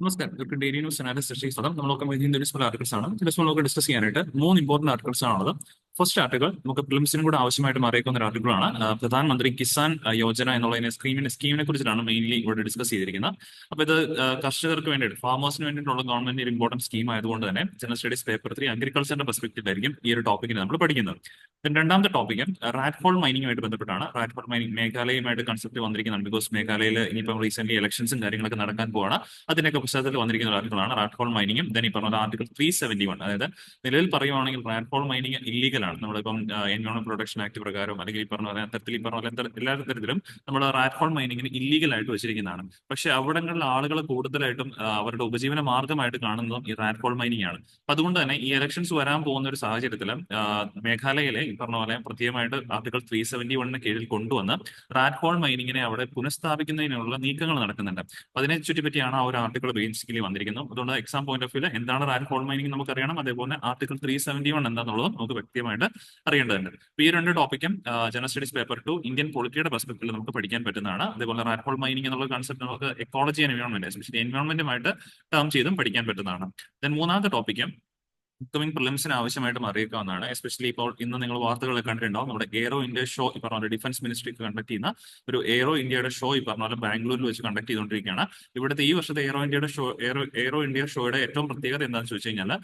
നമസ്കാരം. ഇവർക്ക് daily news analysis സ്വാഗതം. നമ്മളൊക്കെ ന്യൂസ് ആർട്ടിക്കിൾസ് ആണ്. നമുക്ക് ഡിസ്കസ് ചെയ്യാനായിട്ട് 3 ഇമ്പോർട്ടന്റ് ആർട്ടിക്കിൾസ് ആണുള്ളത്. ഫസ്റ്റ് ആർട്ടിക്കിൾ നമുക്ക് പ്രിലിംസിനും കൂടെ ആവശ്യമായിട്ട് അറിയിക്കുന്ന ഒരു ആർട്ടിക്കിളാണ്. പ്രധാനമന്ത്രി കിസാൻ യോജന എന്നുള്ളതിനെ സ്കീമിനെ കുറിച്ചിട്ടാണ് മെയിൻലി ഇവിടെ ഡിസ്കസ് ചെയ്തിരിക്കുന്നത്. അപ്പോൾ ഇത് കർഷകർക്ക് വേണ്ടിയിട്ട് ഫാമേഴ്സിന് വേണ്ടിയിട്ടുള്ള ഗവൺമെന്റ് ഒരു ഇമ്പോർട്ടന്റ് സ്കീം ആയതുകൊണ്ട് തന്നെ ജനറൽ സ്റ്റഡീസ് പേപ്പർ 3 അഗ്രികൾച്ചറിന്റെ പെർസ്പെക്റ്റീവ് ആയിരിക്കും ഈ ഒരു ടോപ്പിക്കിന് നമ്മൾ പഠിക്കുന്നത്. രണ്ടാമത്തെ ടോപ്പിക്ക് റാറ്റ് ഹോൾ മൈനിങ്ങുമായിട്ട് ബന്ധപ്പെട്ടാണ്. റാറ്റ് ഹോൾ മൈനിങ് മേഘാലയയുമായിട്ട് കൺസെപ്റ്റ് വന്നിരിക്കുന്നതാണ്. ബിക്കോസ് മേഘാലയയിൽ ഇനിയിപ്പം റീസെന്റ് ഇലക്ഷൻസും കാര്യങ്ങളൊക്കെ നടക്കാൻ പോവാണ്. അതിനൊക്കെ പശ്ചാത്തലത്തിൽ വന്നിരിക്കുന്ന ആർട്ടിക്കിളാണ് റാറ്റ് ഹോൾ മൈനിങ്ങും. ദെൻ ഈ പറഞ്ഞ ആർട്ടിക്കിൾ 371, അതായത് നിലവിൽ പറയുവാണെങ്കിൽ റാറ്റ് ഹോൾ മൈനിങ് ഇല്ലീഗലാണ്. നമ്മളിപ്പം എൻവയോൺമെന്റ് പ്രൊട്ടക്ഷൻ ആക്ട് പ്രകാരം അല്ലെങ്കിൽ ഈ പറഞ്ഞ പോലെ തരത്തിൽ ഈ പറഞ്ഞ പോലെ എല്ലാ തരത്തിലും നമ്മൾ റാറ്റ് ഹോൾ മൈനിങ്ങിന് ഇല്ലീഗൽ ആയിട്ട് വെച്ചിരിക്കുന്നതാണ്. പക്ഷെ അവിടങ്ങളിൽ ആളുകൾ കൂടുതലായിട്ടും അവരുടെ ഉപജീവന മാർഗമായിട്ട് കാണുന്നതും ഈ റാറ്റ് ഹോൾ മൈനിങ് ആണ്. അപ്പൊ അതുകൊണ്ട് തന്നെ ഈ ഇലക്ഷൻസ് വരാൻ പോകുന്ന ഒരു സാഹചര്യത്തിൽ മേഘാലയയിലെ ഈ പറഞ്ഞ പോലെ പ്രത്യേകമായിട്ട് ആർട്ടിക്കിൾ 371 കീഴിൽ കൊണ്ടുവന്ന് റാറ്റ് ഹോൾ മൈനിങ്ങിനെ അവിടെ പുനഃസ്ഥാപിക്കുന്നതിനുള്ള നീക്കങ്ങൾ നടക്കുന്നുണ്ട്. അതിനെ ചുറ്റിപ്പറ്റിയാണ് ആ ഒരു ആർട്ടിക്കിൾ ബേസിക്കലി വന്നിരിക്കുന്നത്. അതുകൊണ്ട് എക്സാം പോയിന്റ് ഓഫ് വ്യൂ എന്താണ് റാറ്റ് ഹോൾ മൈനിങ് നമുക്കറിയണം. അതേപോലെ ആർട്ടിക്കിൾ 371 എന്താണെന്നുള്ളതും നമുക്ക് വ്യക്തമായിട്ട് അറിയേണ്ടതുണ്ട്. ഈ രണ്ട് ടോപ്പിക്കും ജനറൽ സ്റ്റഡീസ് പേപ്പർ 2 ഇന്ത്യൻ പൊളിറ്റിയുടെ പെർസ്പെക്ടീവിൽ നമുക്ക് പഠിക്കാൻ പറ്റുന്നതാണ്. അതേപോലെ റാറ്റ് ഹോൾ മൈനിങ് എന്നുള്ള കൺസെപ്റ്റ് നമുക്ക് എക്കോളജി ആൻഡ് എൻവയോൺമെന്റ്, എസ്പെഷ്യലി എൻവയോൺമെന്റുമായിട്ട് ടേം ചെയ്തും പഠിക്കാൻ പറ്റുന്നതാണ്. ദെൻ മൂന്നാമത്തെ ടോപ്പിക്ക് അപ്കമിംഗ് പ്രിലിംസിന് ആവശ്യമായിട്ടും അറിയിക്കാവുന്നതാണ്. എസ്പെഷ്യലി ഇപ്പോൾ ഇന്ന് നിങ്ങൾ വാർത്തകളൊക്കെ കണ്ടിട്ടുണ്ടാവും. നമ്മുടെ എയ്റോ ഇന്ത്യ ഷോ ഈ പറഞ്ഞ ഡിഫൻസ് മിനിസ്ട്രി കണ്ടക്ട് ചെയ്യുന്ന ഒരു എയ്റോ ഇന്ത്യയുടെ ഷോ ഈ പറഞ്ഞ പോലെ ബാംഗ്ലൂരിൽ വെച്ച് കണ്ടക്ട് ചെയ്തുകൊണ്ടിരിക്കുകയാണ്. ഇവിടുത്തെ ഈ വർഷത്തെ എയ്റോ ഇന്ത്യയുടെ ഷോ എയ്റോ ഇന്ത്യ ഷോയുടെ ഏറ്റവും പ്രത്യേകത എന്താണെന്ന് ചോദിച്ചു കഴിഞ്ഞാൽ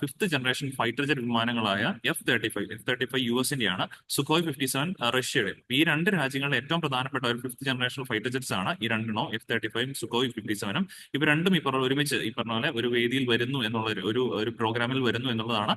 5th ജനറേഷൻ ഫൈറ്റർ ജെറ്റ് വിമാനങ്ങളായ F-35 US-ന്റെയാണ്, സുഖോയ് 57 റഷ്യയുടെ. ഈ രണ്ട് രാജ്യങ്ങളുടെ ഏറ്റവും പ്രധാനപ്പെട്ട ഒരു 5th ജനറേഷൻ ഫൈറ്റർ ജെറ്റ്സ് ആണ് ഈ രണ്ടെണ്ണോ, F-35 സുഖോയ് 57. ഇവ രണ്ടും ഈ പറഞ്ഞ ഒരുമിച്ച് ഈ പറഞ്ഞ പോലെ ഒരു വേദിയിൽ വരുന്നു എന്നുള്ള ഒരു പ്രോഗ്രാമിൽ വരുന്നു എന്നുള്ളതാണ്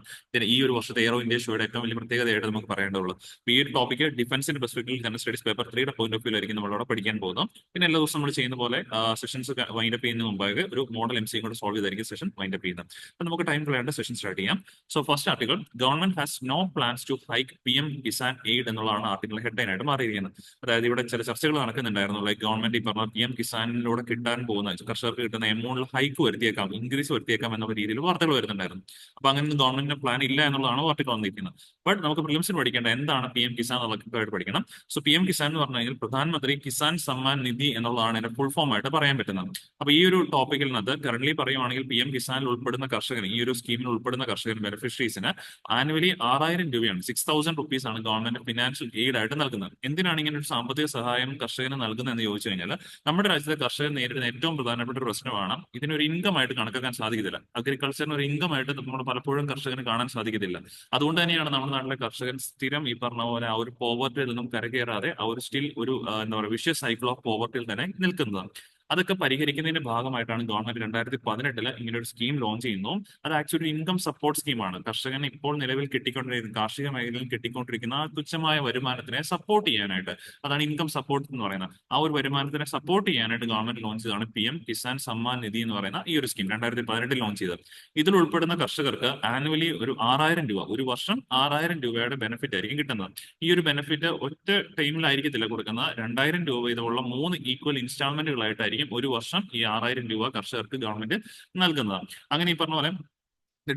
ഈ ഒരു വർഷത്തെ എയ്റോ ഇന്ത്യ ഷോയുടെ ഏറ്റവും വലിയ പ്രത്യേകതയായിട്ട് നമുക്ക് പറയേണ്ടതുള്ളൂ. ഈ ഒരു ടോപ്പിക്ക് ഡിഫൻസിന്റെ പെർസ്പെക്ടീവിൽ general studies paper 3 point of view ആയിരിക്കും നമ്മളവിടെ പഠിക്കാൻ പോകുന്നത്. പിന്നെ എല്ലാ ദിവസവും നമ്മൾ ചെയ്യുന്ന പോലെ സെഷൻസ് വൈൻഡപ്പ് ചെയ്യുന്നതിന് മുമ്പാകെ ഒരു മോഡൽ MCയും കൂടെ സോൾവ് ചെയ്തായിരിക്കും സെഷൻ വൈൻഡപ്പ് ചെയ്യുന്നത്. അപ്പൊ നമുക്ക് ടൈം കളയാണ്ട് സെഷൻ സ്റ്റാർട്ട് ചെയ്യാം. So first article, government has no plans to hike PM Kisan aid എന്നുള്ളതാണ് ആർട്ടിക്കിൾ ഹെഡ്ലൈൻ ആയിട്ട് മാറിയിരിക്കുന്നത്. അതായത് ഇവിടെ ചില ചർച്ചകൾ നടക്കുന്നുണ്ടായിരുന്നു. ലൈക്ക് ഗവൺമെന്റ് ഈ പറഞ്ഞ PM കിസാനിലൂടെ കിട്ടാൻ പോകുന്ന കർഷകർക്ക് കിട്ടുന്ന എമൗണ്ടിൽ ഹൈക്ക് വരുത്തിയേക്കാം, ഇൻക്രീസ് വരുത്തിയേക്കാം എന്നുള്ള രീതിയിൽ വാർത്തകൾ വരുന്നുണ്ടായിരുന്നു. അപ്പൊ അങ്ങനെ ഗവൺമെന്റിന്റെ പ്ലാൻ ഇല്ല എന്നുള്ളതാണ് ആർട്ടിക്കിൾ വന്നിരിക്കുന്നത്. ബട്ട് നമുക്ക് പ്രിലിംസിന് പഠിക്കേണ്ട എന്താണ് PM കിസാൻ എന്നുള്ളതായിട്ട് പഠിക്കണം. സോ PM കിസാൻ എന്ന് പറഞ്ഞു കഴിഞ്ഞാൽ പ്രധാനമന്ത്രി കിസാൻ സമ്മാൻ നിധി എന്നുള്ളതാണ് ഇതിന്റെ ഫുൾ ഫോം ആയിട്ട് പറയാൻ പറ്റുന്നത്. അപ്പൊ ഈ ഒരു ടോപ്പിക്കിനകത്ത് കറന്റ് പറയുവാണെങ്കിൽ PM കിസാനിൽ ഉൾപ്പെടുന്ന കർഷകന്, ഈ ഒരു സ്കീമിൽ ഉൾപ്പെടുന്ന കർഷകന്, ബെനിഫിഷ്യറീസിന് ആനുവലി 6000 രൂപയാണ്, 6000 റുപ്പീസ് ആണ് ഗവൺമെന്റ് ഫിനാൻഷ്യൽ എയ്ഡ് ആയിട്ട് നൽകുന്നത്. എന്തിനാണ് ഇങ്ങനെ ഒരു സാമ്പത്തിക സഹായം കർഷകന് നൽകുന്നത് എന്ന് ചോദിച്ചു കഴിഞ്ഞാൽ നമ്മുടെ രാജ്യത്തെ കർഷകർ നേരിടുന്ന ഏറ്റവും പ്രധാനപ്പെട്ട ഒരു പ്രശ്നമാണ് ഇതിനൊരു ഇൻകം ആയിട്ട് കണക്കാക്കാൻ സാധിക്കത്തില്ല. അഗ്രികൾച്ചറിന് ഒരു ഇൻകം ആയിട്ട് നമ്മൾ പലപ്പോഴും കർഷകന് കാണാൻ സാധിക്കത്തില്ല. അതുകൊണ്ട് തന്നെയാണ് നമ്മുടെ നാട്ടിലെ കർഷകൻ സ്ഥിരം ഈ പറഞ്ഞ പോലെ ആ ഒരു പോവർട്ടിയിൽ നിന്നും കരകയറാതെ ആ ഒരു സ്റ്റിൽ ഒരു എന്താ പറയുക വിഷ്യസ് സൈക്കിൾ ഓഫ് പോവർട്ടിയിൽ തന്നെ നിൽക്കുന്നത്. അതൊക്കെ പരിഹരിക്കുന്നതിന്റെ ഭാഗമായിട്ടാണ് ഗവൺമെന്റ് 2018 ഇങ്ങനെ ഒരു സ്കീം ലോഞ്ച് ചെയ്യുന്നു. അത് ആക്ച്വലി ഇൻകം സപ്പോർട്ട് സ്കീമാണ്. കർഷകൻ ഇപ്പോൾ നിലവിൽ കിട്ടിക്കൊണ്ടിരിക്കുന്ന കാർഷിക മേഖലയിൽ കിട്ടിക്കൊണ്ടിരിക്കുന്ന ആ തുച്ഛമായ വരുമാനത്തിനെ സപ്പോർട്ട് ചെയ്യാനായിട്ട്, അതാണ് ഇൻകം സപ്പോർട്ട് എന്ന് പറയുന്നത്. ആ ഒരു വരുമാനത്തിനെ സപ്പോർട്ട് ചെയ്യാനായിട്ട് ഗവൺമെന്റ് ലോഞ്ച് ചെയ്തതാണ് PM കിസാൻ സമ്മാൻ നിധി എന്ന് പറയുന്ന ഈ ഒരു സ്കീം 2018 ലോഞ്ച് ചെയ്തത്. ഇതിൽ ഉൾപ്പെടുന്ന കർഷകർക്ക് ആനുവലി ഒരു 6000 രൂപ, ഒരു വർഷം 6000 രൂപയുടെ ബെനിഫിറ്റ് ആയിരിക്കും കിട്ടുന്നത്. ഈ ഒരു ബെനിഫിറ്റ് ഒറ്റ ടൈമിലായിരിക്കത്തില്ല കൊടുക്കുന്നത്. 2000 രൂപ ഇതുള്ള 3 ഈക്വൽ ഇൻസ്റ്റാൾമെന്റുകളായിട്ടായിരിക്കും ഒരു വർഷം ഈ 6000 രൂപ കർഷകർക്ക് ഗവൺമെന്റ് നൽകുന്നതാണ്. അങ്ങനെ ഈ പറഞ്ഞ പോലെ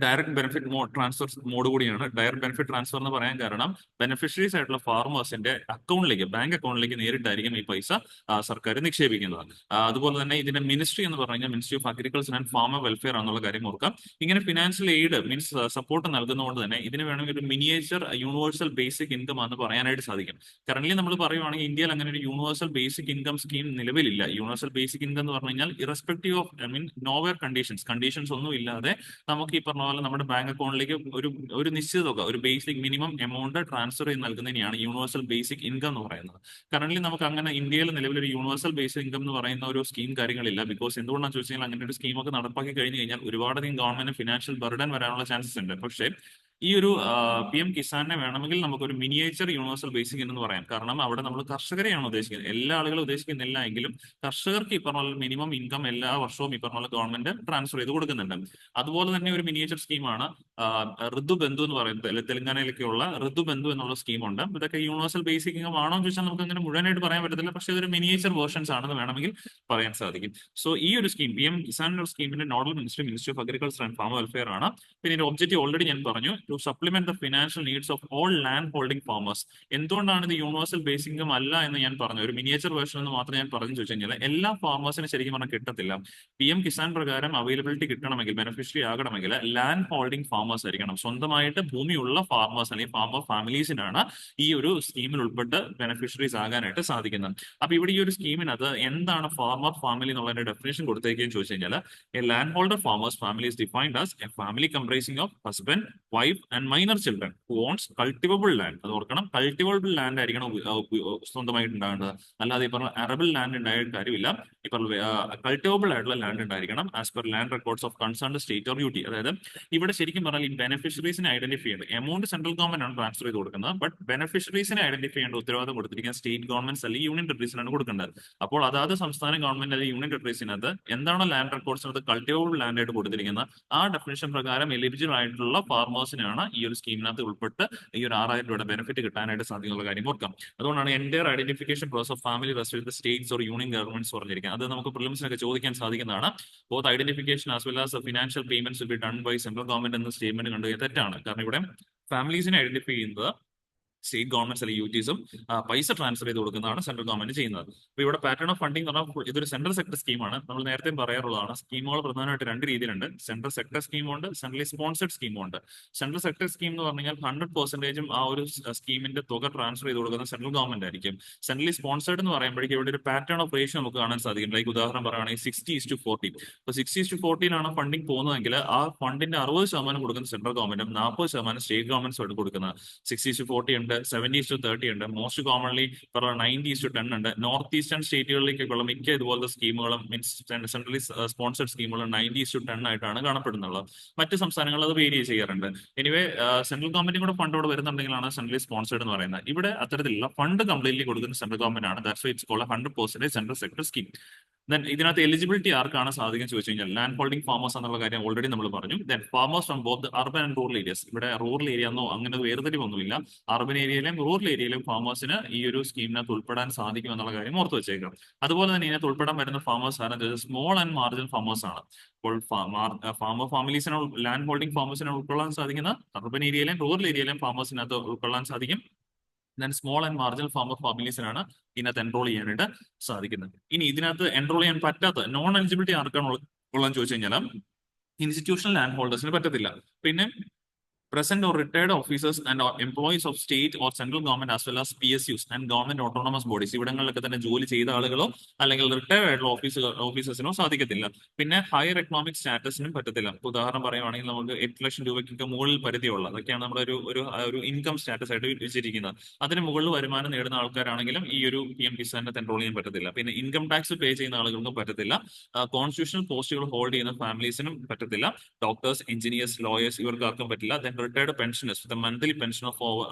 ഡയറക്ട് ബെനിഫിറ്റ് ട്രാൻസ്ഫർ മോഡ് കൂടിയാണ്. ഡയറക്ട് ബെനിഫിറ്റ് ട്രാൻസ്ഫർ എന്ന് പറയാൻ കാരണം ബെനിഫിഷ്യറീസ് ആയിട്ടുള്ള ഫാർമേഴ്സിന്റെ അക്കൗണ്ടിലേക്ക്, ബാങ്ക് അക്കൗണ്ടിലേക്ക് നേരിട്ടായിരിക്കും ഈ പൈസ സർക്കാർ നിക്ഷേപിക്കുന്നത്. അതുപോലെ തന്നെ ഇതിന്റെ മിനിസ്ട്രി എന്ന് പറഞ്ഞാൽ ministry of agriculture and farmer welfare എന്നുള്ള കാര്യം ഓർക്കാം. ഇങ്ങനെ ഫിനാൻഷ്യൽ എയ്ഡ് മീൻസ് സപ്പോർട്ട് നൽകുന്നതുകൊണ്ട് തന്നെ ഇതിന് വേണമെങ്കിൽ ഒരു മിനിയേച്ചർ യൂണിവേഴ്സൽ ബേസിക് ഇൻകം എന്ന് പറയാനായിട്ട് സാധിക്കും. കറന്റ് നമ്മൾ പറയുവാണെങ്കിൽ ഇന്ത്യയിൽ അങ്ങനെ ഒരു യൂണിവേഴ്സൽ ബേസിക് ഇൻകം സ്കീം നിലവിലില്ല. യൂണിവേഴ്സൽ ബേസിക് ഇൻകം എന്ന് പറഞ്ഞു കഴിഞ്ഞാൽ ഇറസ്പെക്ടീവ് ഓഫ് നോവർ കണ്ടീഷൻസ് ഒന്നും ഇല്ലാതെ നമുക്ക് ഈ പറഞ്ഞ പോലെ നമ്മുടെ ബാങ്ക് അക്കൗണ്ടിലേക്ക് ഒരു നിശ്ചിത തുക, ഒരു ബേസിക് മിനിമം എമൗണ്ട് ട്രാൻസ്ഫർ ചെയ്ത് നൽകുന്നതിനെയാണ് യൂണിവേഴ്സൽ ബേസിക് ഇൻകം എന്ന് പറയുന്നത്. കറന്റ് നമുക്ക് അങ്ങനെ ഇന്ത്യയിൽ നിലവിലൊരു യൂണിവേഴ്സൽ ബേസിക് ഇൻകം എന്ന് പറയുന്ന ഒരു സ്കീം കാര്യങ്ങളില്ല. ബിക്കോസ് എന്തുകൊണ്ടാണെന്ന് ചോദിച്ചു കഴിഞ്ഞാൽ അങ്ങനെ ഒരു സ്കീമൊക്കെ നടപ്പാക്കി കഴിഞ്ഞു കഴിഞ്ഞാൽ ഒരുപാടധികം ഗവൺമെന്റ് ഫിനാൻഷ്യൽ ബർഡൻ വരാനുള്ള ചാൻസസ് ഉണ്ട്. പക്ഷേ ഈ ഒരു PM കിസാനെ വേണമെങ്കിൽ നമുക്കൊരു മിനിയേച്ചർ യൂണിവേഴ്സൽ ബേസിക് എന്ന് പറയാം. കാരണം അവിടെ നമ്മൾ കർഷകരെയാണ് ഉദ്ദേശിക്കുന്നത്, എല്ലാ ആളുകളും ഉദ്ദേശിക്കുന്നില്ല എങ്കിലും കർഷകർക്ക് ഈ പറഞ്ഞ മിനിമം ഇൻകം എല്ലാ വർഷവും ഈ പറഞ്ഞ ഗവൺമെന്റ് ട്രാൻസ്ഫർ ചെയ്ത് കൊടുക്കുന്നുണ്ട്. അതുപോലെ തന്നെ ഒരു മിനിയേച്ചർ സ്കീമാണ് ഋതു ബന്ധു എന്ന് പറയുന്നത്. തെലങ്കാനയിലൊക്കെയുള്ള ഋതു ബന്ധു എന്നുള്ള സ്കീമുണ്ട്. ഇതൊക്കെ യൂണിവേഴ്സൽ ബേസിക് ഇൻകം ആണോ എന്ന് ചോദിച്ചാൽ നമുക്ക് അങ്ങനെ മുഴുവനായിട്ട് പറയാൻ പറ്റത്തില്ല. പക്ഷേ ഇതൊരു മിനിയേച്ചർ വേർഷൻസ് ആണെന്ന് വേണമെങ്കിൽ പറയാൻ സാധിക്കും. സോ ഈ ഒരു സ്കീം PM കിസാൻ സ്കീമിന്റെ nodal ministry of agriculture and farmer welfare ആണ്. പിന്നെ ഇതിന്റെ ഒബ്ജക്റ്റീവ് ഓൾറെഡി ഞാൻ പറഞ്ഞു, to supplement the financial needs of all land holding farmers. എന്തുകൊണ്ടാണ് ഇത് യൂണിവേഴ്സൽ ബേസിക് ഇൻകം അല്ല എന്ന് ഞാൻ പറഞ്ഞു, ഒരു മിനിയേച്ചർ വേർഷൻ എന്ന് മാത്രം ഞാൻ പറഞ്ഞു ചോദിച്ചു കഴിഞ്ഞാൽ എല്ലാ ഫാമേഴ്സിനും ശരിക്കും പറഞ്ഞാൽ കിട്ടത്തില്ല. PM കിസാൻ പ്രകാരം അവൈലബിലിറ്റി കിട്ടണമെങ്കിൽ, ബെനിഫിഷ്യറി ആകണമെങ്കിൽ ലാൻഡ് ഹോൾഡിംഗ് ഫാമേഴ്സ് ആയിരിക്കണം. സ്വന്തമായിട്ട് ഭൂമിയുള്ള ഫാർമേഴ്സ് അല്ലെങ്കിൽ ഫാമർ ഫാമിലീസിനാണ് ഈ ഒരു സ്കീമിൽ ഉൾപ്പെട്ട് ബെനിഫിഷ്യറീസ് ആകാനായിട്ട് സാധിക്കുന്നത്. അപ്പൊ ഇവിടെ ഈ ഒരു സ്കീമിനകത്ത് എന്താണ് ഫാർമർ ഫാമിലി എന്നുള്ളതിന്റെ ഡെഫിനേഷൻ കൊടുത്തേക്കെന്ന് ചോദിച്ചു കഴിഞ്ഞാൽ A land holder farmers family is defined as a family comprising of husband, wife and minor children who owns cultivable land. അത് ഓർക്കണം, കൾട്ടിവബിൾ ലാൻഡ് ആയിരിക്കണം സ്വന്തമായിട്ട് ഉണ്ടാകേണ്ടത്. അല്ലാതെ ഈ പറഞ്ഞ അറബിൾ ലാൻഡ് ഉണ്ടായിട്ട് കാര്യമില്ല. ഈ പറഞ്ഞ കൾട്ടിവബിൾ ആയിട്ടുള്ള ലാൻഡ് ഉണ്ടായിരിക്കണം as per land records of concerned state or Ooty. അതായത് ഇവിടെ ശരിക്കും പറഞ്ഞാൽ ഈ ബെനിഫിഷ്യറീസിനെ ഐഡന്റിഫൈ ചെയ്യേണ്ടത് എമൗണ്ട് സെൻട്രൽ ഗവൺമെന്റ് ആണ് ട്രാൻസ്ഫർ ചെയ്ത് കൊടുക്കുന്നത്. ബട്ട് ബെനിഫിഷ്യറീസിനെ ഐഡന്റിഫൈ ചെയ്യേണ്ട ഉത്തരവാദിത്തം കൊടുത്തിരിക്കുന്ന സ്റ്റേറ്റ് ഗവൺമെന്റ്സ് അല്ലെങ്കിൽ യൂണിയൻ ടെറിട്ടറീസിനാണ് കൊടുക്കേണ്ടത്. അപ്പോൾ അതാത് സംസ്ഥാന ഗവൺമെന്റ് അല്ലെങ്കിൽ യൂണിയൻ ടെറിട്ടറീസിനകത്ത് എന്താണോ ലാൻഡ് റെക്കോർഡ്സിനകത്ത് കൾട്ടിവബിൾ ലാൻഡ് ആയിട്ട് കൊടുത്തിരിക്കുന്നത് ആ ഡെഫിനേഷൻ പ്രകാരം എലിജിബിൾ ആയിട്ടുള്ള ഫാർമേഴ്സിനാണ് ഈ ഒരു സ്കീമിനകത്ത് ഉൾപ്പെട്ട് ഈ ഒരു 6000 രൂപയുടെ ബെനിഫിറ്റ് കിട്ടാനായിട്ട് സാധ്യതയുള്ള കാര്യം ഓർക്കാം. അതുകൊണ്ടാണ് entire identification process of family rest states or union governments പറഞ്ഞിരിക്കുന്നത്. അത് നമുക്ക് പ്രിലിംസിനൊക്കെ ചോദിക്കാൻ സാധിക്കുന്നതാണ്. Both identification as well as financial payments will be done by central government എന്ന സ്റ്റേറ്റ്മെന്റ് കണ്ടു തെറ്റാണ്. കാരണം ഇവിടെ ഫാമിലീസിനെ ഐഡന്റിഫൈ ചെയ്യുന്നത് സ്റ്റേറ്റ് ഗവൺമെന്റ്സ് അല്ലെങ്കിൽ യൂട്ടീസും പൈസ ട്രാൻസ്ഫർ ചെയ്ത് കൊടുക്കുന്നതാണ് സെൻട്രൽ ഗവൺമെന്റ് ചെയ്യുന്നത്. അപ്പൊ ഇവിടെ പാറ്റേൺ ഓഫ് ഫണ്ടിംഗ് എന്ന് പറഞ്ഞാൽ ഇതൊരു സെൻട്രൽ സെക്ടർ സ്കീമാണ്. നമ്മൾ നേരത്തെ പറയാറുള്ളതാണ്, സ്കീമുകൾ പ്രധാനമായിട്ട് 2 രീതിയിലുണ്ട്. സെൻട്രൽ സെക്ടർ സ്കീമുണ്ട്, സെൻട്രലി സ്പോൺസർഡ് സ്കീമുണ്ട്. സെൻട്രൽ സെക്ടർ സ്കീം എന്ന് പറഞ്ഞാൽ 100% ആ ഒരു സ്കീമിന്റെ തുക ട്രാൻസ്ഫർ ചെയ്ത് കൊടുക്കുന്ന സെൻട്രൽ ഗവൺമെന്റ് ആയിരിക്കും. സെൻട്രലി സ്പോൺസർഡ് എന്ന് പറയുമ്പോഴേക്കും ഇവിടെ ഒരു പാറ്റേൺ ഓഫ് റേഷ്യോ നമുക്ക് കാണാൻ സാധിക്കും. ലൈക്ക് ഉദാഹരണം പറയുകയാണെങ്കിൽ 60:40. അപ്പൊ 60:40 പറഞ്ഞിങ് പോകുന്നതെങ്കിൽ ആ ഫണ്ടിന്റെ 60% കൊടുക്കുന്ന സെൻട്രൽ ഗവൺമെന്റും 40% സ്റ്റേറ്റ് ഗവൺമെന്റ്സ് ആയിട്ട് കൊടുക്കുന്നത്. 60:40 ഉണ്ട്, 70:30 ഉണ്ട്, മോസ്റ്റ് കോമൺലി 90:10 ഉണ്ട്. നോർത്ത് ഈസ്റ്റേൺ സ്റ്റേറ്റുകളിലേക്കുള്ള മിക്ക ഇതുപോലത്തെ സ്കീമുകളും മീൻസ് സെൻട്രലി സ്പോൺസർഡ് സ്കീമുകളും 90:10 ആയിട്ടാണ് കാണപ്പെടുന്നത്. മറ്റ് സംസ്ഥാനങ്ങളിൽ അത് വേരി ചെയ്യാറുണ്ട്. എനിവേ സെൻട്രൽ ഗവൺമെന്റും കൂടെ ഫണ്ട് ഇവിടെ വരുന്നുണ്ടെങ്കിലാണ് സെൻട്രലി സ്പോൺസർഡ് എന്ന് പറയുന്നത്. ഇവിടെ അത്തരത്തിലുള്ള ഫണ്ട് കംപ്ലീറ്റ്ലി കൊടുക്കുന്ന സെൻട്രൽ ഗവൺമെന്റ് ആണ്. That's why it's called 100% central sector scheme. Then ഇതിനകത്ത് എലിജിബിലിറ്റി ആർക്കാണ് സാധിക്കും ചോദിച്ചു കഴിഞ്ഞാൽ ലാൻഡ് ഹോൾഡിംഗ് ഫാമേഴ്സ് എന്നുള്ള കാര്യം ഓൾറെഡി നമ്മൾ പറഞ്ഞു. Then farmers from both urban and rural areas. ഇവിടെ റൂറൽ ഏരിയ എന്നോ അങ്ങനെ വേർതിരിവൊന്നുമില്ല. അർബൻ ഏരിയയിലും റൂറൽ ഏരിയയിലും ഫാമേഴ്സിന് ഈ ഒരു സ്കീമിനകത്ത് ഉൾപ്പെടാൻ സാധിക്കും എന്നുള്ള കാര്യം ഓർത്ത് വെച്ചേക്കാം. അതുപോലെ തന്നെ ഇതിനകത്ത് ഉൾപ്പെടാൻ വരുന്ന ഫാമേഴ്സ് ആണ് സ്മോൾ ആൻഡ് മാർജിനൽ ഫാമേഴ്സ് ആണ്. അപ്പോൾ ഫാമർ ഫാമിലീസിനെ ലാൻഡ് ഹോൾഡിംഗ് ഫാമേഴ്സിനെ ഉൾക്കൊള്ളാൻ സാധിക്കുന്ന അർബൻ ഏരിയയിലും റൂറൽ ഏരിയയിലും ഫാമേഴ്സിനകത്ത് ഉൾക്കൊള്ളാൻ സാധിക്കും. Then small and marginal farmer ഫാമിലീസിനാണ് ഇതിനകത്ത് എൻറോൾ ചെയ്യാനായിട്ട് സാധിക്കുന്നത്. ഇനി ഇതിനകത്ത് എൻറോൾ ചെയ്യാൻ പറ്റാത്ത നോൺ എലിജിബിലിറ്റി ആർക്കാണ് ഉള്ളതെന്ന് ചോദിച്ചു കഴിഞ്ഞാൽ ഇൻസ്റ്റിറ്റ്യൂഷണൽ ലാൻഡ് ഹോൾഡേഴ്സിന് പറ്റത്തില്ല. പിന്നെ present or retired officers and employees of state or central government as well as PSUs and government autonomous bodies ഇവിടങ്ങളിലൊക്കെ തന്നെ ജോലി ചെയ്ത ആളുകളോ അല്ലെങ്കിൽ റിട്ടയർഡ് ആയിട്ടുള്ള ഓഫീസേഴ്സിനോ സാധിക്കത്തില്ല. പിന്നെ ഹയർ എക്കണോമിക് സ്റ്റാറ്റസിനും പറ്റത്തില്ല. ഉദാഹരണം പറയുവാണെങ്കിൽ നമുക്ക് 8 ലക്ഷം രൂപയ്ക്കൊക്കെ മുകളിൽ പരിധിയുള്ള അതൊക്കെയാണ് നമ്മുടെ ഒരു ഇൻകം സ്റ്റാറ്റസ് ആയിട്ട് വെച്ചിരിക്കുന്നത്. അതിന് മുകളിൽ വരുമാനം നേടുന്ന ആൾക്കാരാണെങ്കിലും ഈ ഒരു PM കിസാനിനെ എൻറോൾ ചെയ്യാൻ പറ്റത്തില്ല. പിന്നെ ഇൻകം ടാക്സ് പേ ചെയ്യുന്ന ആളുകൾക്കും പറ്റത്തില്ല. കോൺസ്റ്റിറ്റ്യൂഷണൽ പോസ്റ്റുകൾ ഹോൾഡ് ചെയ്യുന്ന ഫാമിലീസിനും പറ്റത്തില്ല. ഡോക്ടേഴ്സ്, എഞ്ചിനീയേഴ്സ്, ലോയേഴ്സ് ഇവർക്കാർക്കും പറ്റില്ല. Then retired pensioners with monthly pension of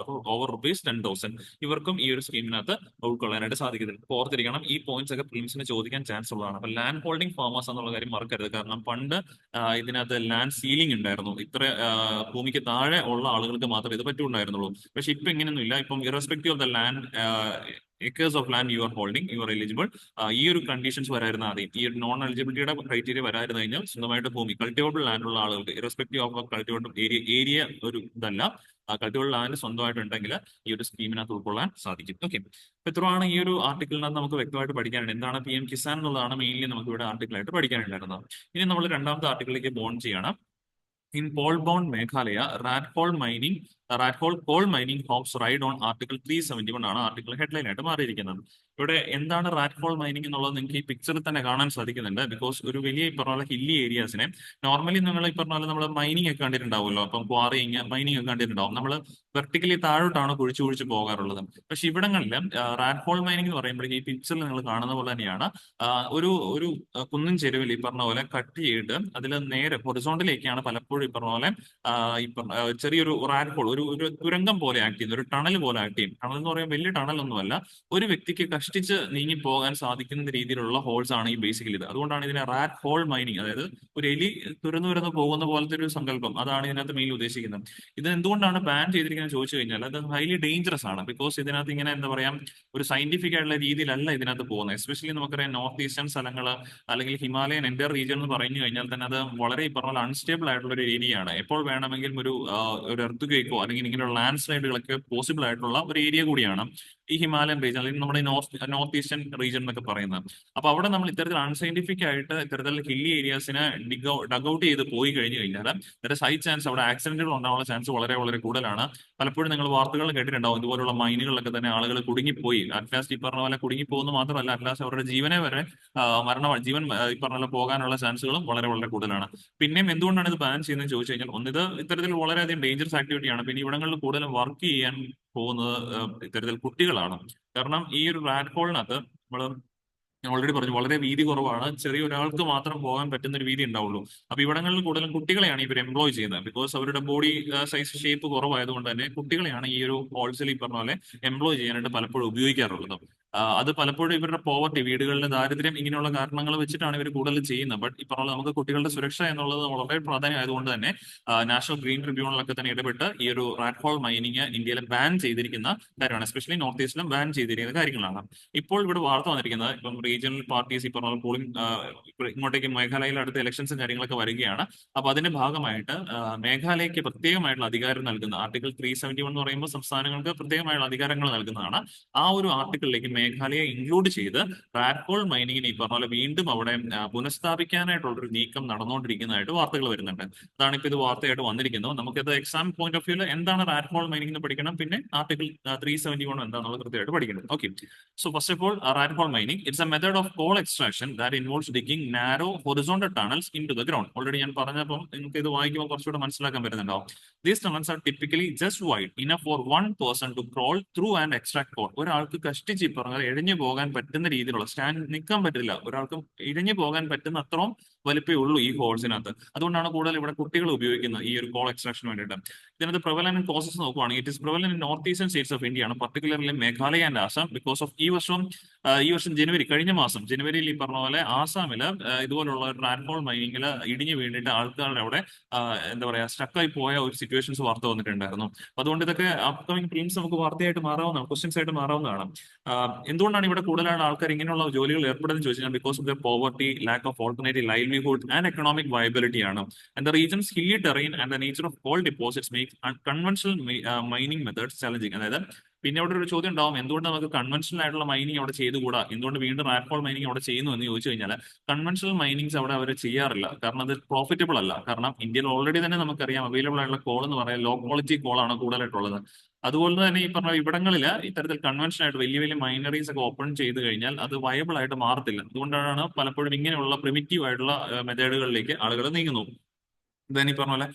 over ₹10,000 ഇവർക്കും ഈ ഒരു സ്കീമിനകത്ത് ഉൾക്കൊള്ളാനായിട്ട് സാധിക്കുന്നില്ല. ഓർത്തിരിക്കണം, ഈ പോയിന്റ്സ് ഒക്കെ പ്രിലിംസിന് ചോദിക്കാൻ ചാൻസ് ഉള്ളതാണ്. അപ്പൊ ലാൻഡ് ഹോൾഡിംഗ് ഫാമേഴ്സ് എന്നുള്ള കാര്യം മറക്കരുത്. കാരണം പണ്ട് ഇതിനകത്ത് ലാൻഡ് സീലിംഗ് ഉണ്ടായിരുന്നു. ഇത്ര ഭൂമിക്ക് താഴെ ഉള്ള ആളുകൾക്ക് മാത്രമേ ഇത് പറ്റുണ്ടായിരുന്നുള്ളൂ. പക്ഷെ ഇപ്പൊ ഇങ്ങനെയൊന്നുമില്ല. ഇപ്പം irrespective of the land acres of land you are holding, you are eligible. ഈ ഒരു കണ്ടീഷൻസ് വരായിരുന്ന ആദ്യം ഈ ഒരു നോൺ എലിജിബിലിറ്റിയുടെ ക്രൈറ്റീരിയ വരായിരുന്നു കഴിഞ്ഞാൽ സ്വന്തമായിട്ട് ഭൂമി കൾട്ടിവബിൾ ലാൻഡ് ഉള്ള ആളുകൾക്ക് ഇറസ്പെക്റ്റീവ് ഓഫ് കൾട്ടിവബിൾ ഏരിയ ഒരു ഇതല്ല, കൾട്ടിവബിൾ ലാൻഡ് സ്വന്തമായിട്ട് ഉണ്ടെങ്കിൽ ഈ ഒരു സ്കീമിനകത്ത് ഉൾക്കൊള്ളാൻ സാധിക്കും. ഓക്കെ, ഇത്രയാണ് ഈ ഒരു ആർട്ടിക്കിളിനകത്ത് നമുക്ക് വ്യക്തമായിട്ട് പഠിക്കാനുണ്ട്. എന്താണ് PM കിസാൻ എന്നുള്ളതാണ് മെയിൻലി നമുക്ക് ഇവിടെ ആർട്ടിക്കിളായിട്ട് പഠിക്കാനുണ്ടായിരുന്നത്. ഇനി നമ്മൾ രണ്ടാമത്തെ ആർട്ടിക്കിളിലേക്ക് ബോൺ ചെയ്യണം. In Paul Bond Meghalaya, rat hole coal mining hops ride on Article 371 ആണ് ആർട്ടിക്കിൾ ഹെഡ്ലൈൻ ആയിട്ട് മാറിയിരിക്കുന്നത്. ഇവിടെ എന്താണ് റാറ്റ് ഹോൾ മൈനിങ് എന്നുള്ളത് നിങ്ങൾക്ക് ഈ പിക്ചറിൽ തന്നെ കാണാൻ സാധിക്കുന്നുണ്ട്. ബിക്കോസ് ഒരു വലിയ ഈ പറഞ്ഞ പോലെ ഹില്ലി ഏരിയാസിനെ നോർമലി നിങ്ങൾ ഈ പറഞ്ഞ പോലെ നമ്മൾ മൈനിങ് ഒക്കെ കണ്ടിട്ടുണ്ടാവുമല്ലോ. അപ്പം ക്വാറിങ് മൈനിങ് ഒക്കെ കണ്ടിട്ടുണ്ടാവും. നമ്മൾ വെർട്ടിക്കലി താഴോട്ടാണ് കുഴിച്ചു പോകാറുള്ളത്. പക്ഷെ ഇവിടങ്ങളിൽ റാറ്റ് ഹോൾ മൈനിങ് എന്ന് പറയുമ്പോഴേക്കും ഈ പിക്ചറിൽ നിങ്ങൾ കാണുന്ന പോലെ തന്നെയാണ് ഒരു കുന്നിൻ ചെരുവിൽ ഈ പറഞ്ഞ പോലെ കട്ട് ചെയ്തിട്ട് അതിൽ നേരെ ഹൊറിസോണ്ടലിലേക്കാണ് പലപ്പോഴും ഈ പറഞ്ഞ പോലെ ചെറിയൊരു റാറ്റ് ഹോൾ ഒരു ഒരു തുരങ്കം പോലെ ആക്ട് ചെയ്യുന്നത്, ഒരു ടണൽ പോലെ ആക്ട് ചെയ്യും. ടണൽ എന്ന് പറയുമ്പോൾ വലിയ ടണലൊന്നുമല്ല, ഒരു വ്യക്തിക്ക് കഷ്ടിച്ച് നീങ്ങി പോകാൻ സാധിക്കുന്ന രീതിയിലുള്ള ഹോൾസ് ആണ് ഈ ബേസിക്കലി ഇത്. അതുകൊണ്ടാണ് ഇതിനെ റാറ്റ് ഹോൾ മൈനിങ്, അതായത് ഒരു എലി തുരന്നു പോകുന്ന പോലത്തെ ഒരു സങ്കല്പം, അതാണ് ഇതിനകത്ത് മെയിൻ ഉദ്ദേശിക്കുന്നത്. ഇത് എന്തുകൊണ്ടാണ് ബാൻ ചെയ്തിരിക്കുന്നത് ചോദിച്ചു കഴിഞ്ഞാൽ അത് ഹൈലി ഡേഞ്ചറസ് ആണ്. ബിക്കോസ് ഇതിനകത്ത് ഇങ്ങനെ എന്താ പറയാ, ഒരു സയന്റിഫിക് ആയിട്ടുള്ള രീതിയിലല്ല ഇതിനകത്ത് പോകുന്നത്. എസ്പെഷ്യലി നമുക്കറിയാം നോർത്ത് ഈസ്റ്റേൺ സ്ഥലങ്ങൾ അല്ലെങ്കിൽ ഹിമാലയൻ എൻ്റർ റീജിയൻ എന്ന് പറഞ്ഞു കഴിഞ്ഞാൽ തന്നെ അത് വളരെ ഈ പറഞ്ഞ അൺസ്റ്റേബിൾ ആയിട്ടുള്ള ഒരു ഏരിയ ആണ്. എപ്പോൾ വേണമെങ്കിലും ഒരു എർത്ത് ക്വേക്കോ അല്ലെങ്കിൽ ഇങ്ങനെയുള്ള ലാൻഡ് സ്ലൈഡുകളൊക്കെ പോസിബിൾ ആയിട്ടുള്ള ഒരു ഏരിയ കൂടിയാണ് ഈ ഹിമാലയൻ റീജിയൻ, അല്ലെങ്കിൽ നമ്മുടെ നോർത്ത് ഈസ്റ്റേൺ റീജിയൻ എന്നൊക്കെ പറയുന്നത്. അപ്പൊ അവിടെ നമ്മൾ ഇത്തരത്തിൽ അൺസൈന്റിഫിക് ആയിട്ട് ഇത്തരത്തിൽ ഹില്ലി ഏരിയാസിനെ ഡഗ് ഔട്ട് ചെയ്ത് പോയി കഴിഞ്ഞു കഴിഞ്ഞാൽ ഹൈ ചാൻസ് അവിടെ ആക്സിഡന്റുകൾ ഉണ്ടാവാനുള്ള ചാൻസ് വളരെ വളരെ കൂടുതലാണ്. പലപ്പോഴും നിങ്ങൾ വാർത്തകൾ കേട്ടിട്ടുണ്ടാവും, ഇതുപോലുള്ള മൈനുകളിലൊക്കെ തന്നെ ആളുകൾ കുടുങ്ങിപ്പോയി. അറ്റ്ലാസ്റ്റ് ഈ പറഞ്ഞ പോലെ കുടുങ്ങിപ്പോകുന്നത് മാത്രമല്ല, അറ്റ്ലാസ്റ്റ് അവരുടെ ജീവനെ വരെ ജീവൻ ഈ പറഞ്ഞ പോലെ പോകാനുള്ള ചാൻസുകളും വളരെ വളരെ കൂടുതലാണ്. പിന്നെയും എന്തുകൊണ്ടാണ് ഇത് ബാൻ ചെയ്യുന്നത് ചോദിച്ചു കഴിഞ്ഞാൽ, ഒന്നിത് ഇത്തരത്തിൽ വളരെയധികം ഡേഞ്ചറസ് ആക്ടിവിറ്റിയാണ്. പിന്നെ ഇവിടങ്ങളിൽ കൂടുതലും വർക്ക് ചെയ്യാൻ പോകുന്നത് ഇത്തരത്തിൽ കുട്ടികളാണ്. കാരണം ഈ ഒരു റാറ്റ് ഹോളിനകത്ത് നമ്മൾ, ഞാൻ ഓൾറെഡി പറഞ്ഞു, വളരെ വീതി കുറവാണ്, ചെറിയ ഒരാൾക്ക് മാത്രം പോകാൻ പറ്റുന്ന ഒരു വീതി ഉണ്ടാവുള്ളൂ. അപ്പൊ ഇവിടങ്ങളിൽ കൂടുതലും കുട്ടികളെയാണ് ഇവർ എംപ്ലോയ് ചെയ്യുന്നത്. ബിക്കോസ് അവരുടെ ബോഡി സൈസ് ഷേപ്പ് കുറവായതുകൊണ്ട് തന്നെ കുട്ടികളെയാണ് ഈ ഒരു ഹോൾസിൽ ഈ പറഞ്ഞ പോലെ എംപ്ലോയ് ചെയ്യാനായിട്ട് പലപ്പോഴും ഉപയോഗിക്കാറുള്ളത്. അത് പലപ്പോഴും ഇവരുടെ പോവർട്ടി, വീടുകളിലെ ദാരിദ്ര്യം, ഇങ്ങനെയുള്ള കാരണങ്ങൾ വെച്ചിട്ടാണ് ഇവർ കൂടുതൽ ചെയ്യുന്നത്. ബട്ട് ഈ പറഞ്ഞ നമുക്ക് കുട്ടികളുടെ സുരക്ഷ എന്നുള്ളത് വളരെ പ്രാധാന്യം ആയതുകൊണ്ട് തന്നെ നാഷണൽ ഗ്രീൻ ട്രിബ്യൂണലൊക്കെ തന്നെ ഇടപെട്ട് ഈ ഒരു റാറ്റ് ഹോൾ മൈനിങ് ഇന്ത്യയിൽ ബാൻ ചെയ്തിരിക്കുന്ന കാര്യമാണ്. എസ്പെഷ്യലി നോർത്ത് ഈസ്റ്റിലും ബാൻ ചെയ്തിരിക്കുന്ന കാര്യങ്ങളാണ്. ഇപ്പോൾ ഇവിടെ വാർത്ത വന്നിരിക്കുന്നത്, ഇപ്പം റീജിയണൽ പാർട്ടീസ് ഈ പറഞ്ഞ പോളിംഗ് ഇങ്ങോട്ടേക്ക് മേഘാലയയിൽ അടുത്ത ഇലക്ഷൻസും കാര്യങ്ങളൊക്കെ വരികയാണ്. അപ്പൊ അതിന്റെ ഭാഗമായിട്ട് മേഘാലയക്ക് പ്രത്യേകമായിട്ടുള്ള അധികാരം നൽകുന്ന ആർട്ടിക്കിൾ 371 എന്ന് പറയുമ്പോൾ സംസ്ഥാനങ്ങൾക്ക് പ്രത്യേകമായുള്ള അധികാരങ്ങൾ നൽകുന്നതാണ്. ആ ഒരു ആർട്ടിക്കിളിലേക്ക് മേഘാലയെ ഇൻക്ലൂഡ് ചെയ്ത് റാറ്റ് ഹോൾ മൈനിങ്ങിനെ ഈ പറഞ്ഞ പോലെ വീണ്ടും അവിടെ പുനഃസ്ഥാപിക്കാനായിട്ടുള്ള ഒരു നീക്കം നടന്നുകൊണ്ടിരിക്കുന്നതായിട്ട് വാർത്തകൾ വരുന്നുണ്ട്. അതാണ് ഇപ്പൊ ഇത് വാർത്തയായിട്ട് വന്നിരിക്കുന്നത്. നമുക്കത് എക്സാം പോയിന്റ് ഓഫ് വ്യൂല് എന്താണ് റാറ്റ് ഹോൾ മൈനിങ് എന്ന് പഠിക്കണം, പിന്നെ ആർട്ടിക്കിൾ 371 എന്താണെന്നുള്ളത് കൃത്യമായിട്ട് പഠിക്കണം. Okay, so first of all rat hole mining it's A method of coal extraction that involves digging narrow horizontal tunnels into the ground. Already ഞാൻ പറഞ്ഞപ്പോൾ നിങ്ങൾക്ക് ഇത് വായിക്കുമ്പോൾ കുറച്ചുകൂടെ മനസ്സിലാക്കാൻ പറ്റുന്നുണ്ടാവും. These tunnels are typically just wide enough for one person to crawl through and extract coal. ഒരാൾക്ക് കഷ്ടിച്ച് പറഞ്ഞാൽ ഇഴഞ്ഞു പോകാൻ പറ്റുന്ന രീതിയിലുള്ള, സ്റ്റാൻഡ് നിൽക്കാൻ പറ്റില്ല, ഒരാൾക്ക് ഇഴഞ്ഞു പോകാൻ പറ്റുന്ന അത്രയും വലിപ്പേ ഉള്ളൂ ഈ ഹോൾസിനകത്ത്. അതുകൊണ്ടാണ് കൂടുതൽ ഇവിടെ കുട്ടികൾ ഉപയോഗിക്കുന്നത് ഈ ഒരു കോൾ എക്സ്ട്രാക്ഷന് വേണ്ടിയിട്ട്. ഇതിനകത്ത് പ്രവലന്റ് കോസസ് നോക്കുവാണെങ്കിൽ it is prevalent in north eastern states of India ആണ്, particularly Meghalaya and Assam. Because of ഈ വർഷം കഴിഞ്ഞ മാസം ജനുവരിയിൽ ഈ പറഞ്ഞ പോലെ ആസാമില് ഇതുപോലുള്ള റാറ്റ് ഹോൾ മൈനിങ്ങിൽ ഇടിഞ്ഞു വീണിട്ട് ആൾക്കാരുടെ അവിടെ എന്താ പറയാ സ്റ്റക്കായി പോയ ഒരു സിറ്റുവേഷൻസ് വാർത്ത വന്നിട്ടുണ്ടായിരുന്നു. അതുകൊണ്ട് ഇതൊക്കെ അപ്കമിംഗ് ഫിലിംസ് നമുക്ക് വാർത്തയായിട്ട് മാറാവുന്നതാണ്, ക്വസ്റ്റ്യൻസ് ആയിട്ട് മാറാവുന്നതാണ്. എന്തുകൊണ്ടാണ് ഇവിടെ കൂടുതലാണ് ആൾക്കാർ ഇങ്ങനെയുള്ള ജോലികൾ ഏർപ്പെടുന്നത് ചോദിച്ചാൽ, because of the poverty, lack of alternative livelihood and economic viability ആണ്. And the regions hilly terrain and the nature of coal deposits makes conventional mining methods challenging. അതായത് പിന്നെ അവിടെ ഒരു ചോദ്യം ഉണ്ടാവും, എന്തുകൊണ്ട് നമുക്ക് കൺവെൻഷണൽ ആയിട്ടുള്ള മൈനിങ് അവിടെ ചെയ്തുകൂടാ, എന്തുകൊണ്ട് വീണ്ടും റാറ്റ് ഹോൾ മൈനിങ് അവിടെ ചെയ്യുന്നു എന്ന് ചോദിച്ചു കഴിഞ്ഞാൽ, കൺവെൻഷണൽ മൈനിങ്സ് അവിടെ അവർ ചെയ്യാറില്ല. കാരണം അത് പ്രോഫിറ്റബിൾ അല്ല. കാരണം ഇന്ത്യയിൽ ഓൾറെഡി തന്നെ നമുക്കറിയാം അവൈലബിൾ ആയിട്ടുള്ള കോൾ എന്ന് പറയാൻ ലോ ക്വാളിറ്റി കോളാണ് കൂടുതലായിട്ടുള്ളത്. അതുപോലെ തന്നെ ഈ പറഞ്ഞ ഇവിടങ്ങളിൽ ഇത്തരത്തിൽ കൺവെൻഷൻ ആയിട്ട് വലിയ വലിയ മൈനറീസ് ഒക്കെ ഓപ്പൺ ചെയ്ത് കഴിഞ്ഞാൽ അത് വയബിൾ ആയിട്ട് മാറത്തില്ല. അതുകൊണ്ടാണ് പലപ്പോഴും ഇങ്ങനെയുള്ള പ്രിമിറ്റീവ് ആയിട്ടുള്ള മെത്തേഡുകളിലേക്ക് ആളുകൾ നീങ്ങുന്നു. Then ഈ പറഞ്ഞ പോലെ